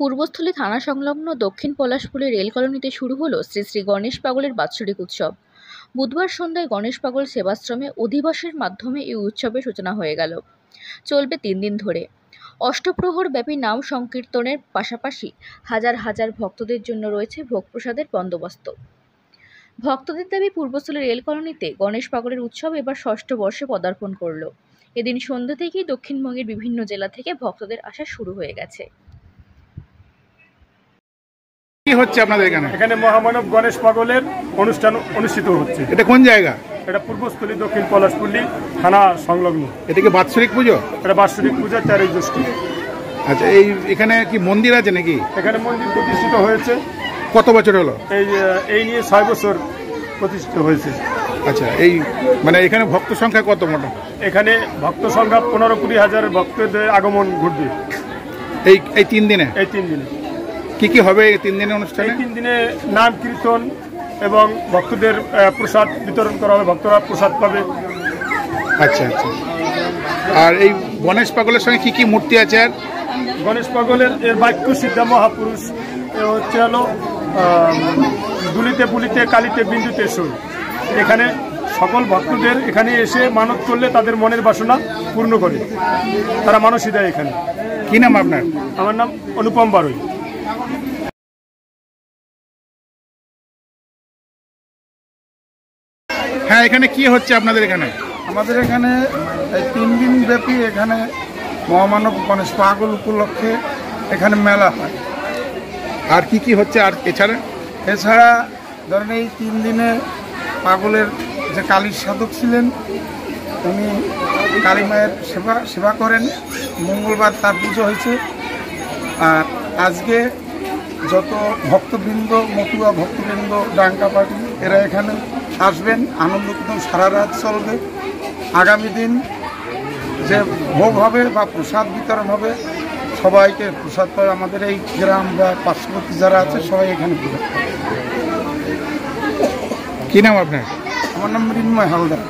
পূর্বস্থলী থানা সংলগ্ন দক্ষিণ পলাশপুরে রেল কলোনিতে শুরু হলো শ্রী শ্রী গণেশ পাগলের বাৎসরিক উৎসব। বুধবার সন্ধ্যায় গণেশ পাগল সেবাশ্রমে অধিবাসের মাধ্যমে এই উৎসবের সূচনা হয়ে গেল। চলবে 3 দিন ধরে। অষ্টপ্রহর ব্যাপী নাম সংকীর্তনের পাশাপাশি হাজার হাজার ভক্তদের জন্য রয়েছে ভোগ প্রসাদের বন্দোবস্ত। ভক্তদের দাবি, পূর্বস্থলী রেল কলোনিতে গণেশ পাগলের উৎসব এবার 6ষ্ঠ বর্ষে পদার্পণ করল। এদিন সন্ধ্যা থেকেই দক্ষিণবঙ্গের বিভিন্ন জেলা থেকে ভক্তদের আসা শুরু হয়ে গেছে। কি হচ্ছে আপনাদের এখানে? এখানে মহামানব গণেশ পাগলের অনুষ্ঠান অনুষ্ঠিত হচ্ছে। এটা কোন জায়গা? এটা পূর্বস্থলী দক্ষিণ পলাশপল্লী থানা সংলগ্ন। এটা কি বাৎসরিক পুজো? এটা বাৎসরিক পূজা 4 জ্যৈষ্ঠ। আচ্ছা, এখানে কি মন্দির আছে নাকি? এখানে মন্দির প্রতিষ্ঠিত হয়েছে। কত বছর হলো? এই নিয়ে 6 বছর প্রতিষ্ঠিত হয়েছে। আচ্ছা, মানে এখানে ভক্ত সংখ্যা কত মোটা? এখানে ভক্ত সংখ্যা 15-20 হাজার ভক্তদের আগমন ঘটবে এই 3 দিনে। এই 3 দিনে কি হবে এই 3 দিনের অনুষ্ঠানে? এই 3 দিনে নাম কীর্তন এবং ভক্তদের প্রসাদ বিতরণ করা হবে। ভক্তরা প্রসাদ পাবে। আচ্ছা আচ্ছা। আর এই গণেশ পাগলের সঙ্গে কি মূর্তি আছে? আর গণেশ পাগলের বাক্য সিদ্ধা মহাপুরুষ হচ্ছে হলো দুলিতে পুলিতে কালিতে বিন্দুতে সই। এখানে সকল ভক্তদের এখানে এসে মানত করলে তাদের মনের বাসনা পূর্ণ করে, তারা মানসই দেয় এখানে। কি নাম আপনার? আমার নাম অনুপম বারুই। হ্যাঁ, এখানে কি হচ্ছে আপনাদের এখানে? আমাদের এখানে 3 দিন ব্যাপী এখানে মহামানব গণেশ পাগল উপলক্ষে এখানে মেলা হয়। আর কি হচ্ছে? আর এছাড়া ধরেন এই 3 দিনে পাগলের যে কালীর সাধক ছিলেন উনি কালী মায়ের সেবা করেন। মঙ্গলবার তার পুজো হয়েছে। আর আজকে যত ভক্তবৃন্দ, মতুয়া ভক্তবৃন্দ, ডাঙ্কা পার্টি এরা এখানে আসবেন। আনন্দ কীর্তন সারা রাত চলবে। আগামী দিন যে ভোগ হবে বা প্রসাদ বিতরণ হবে, সবাইকে প্রসাদ পাবে। আমাদের এই গ্রাম বা পার্শ্ববর্তী যারা আছে সবাই এখানে প্রসাদ পাবে। কি নাম আপনার? আমার নাম মৃন্ময় হালদার।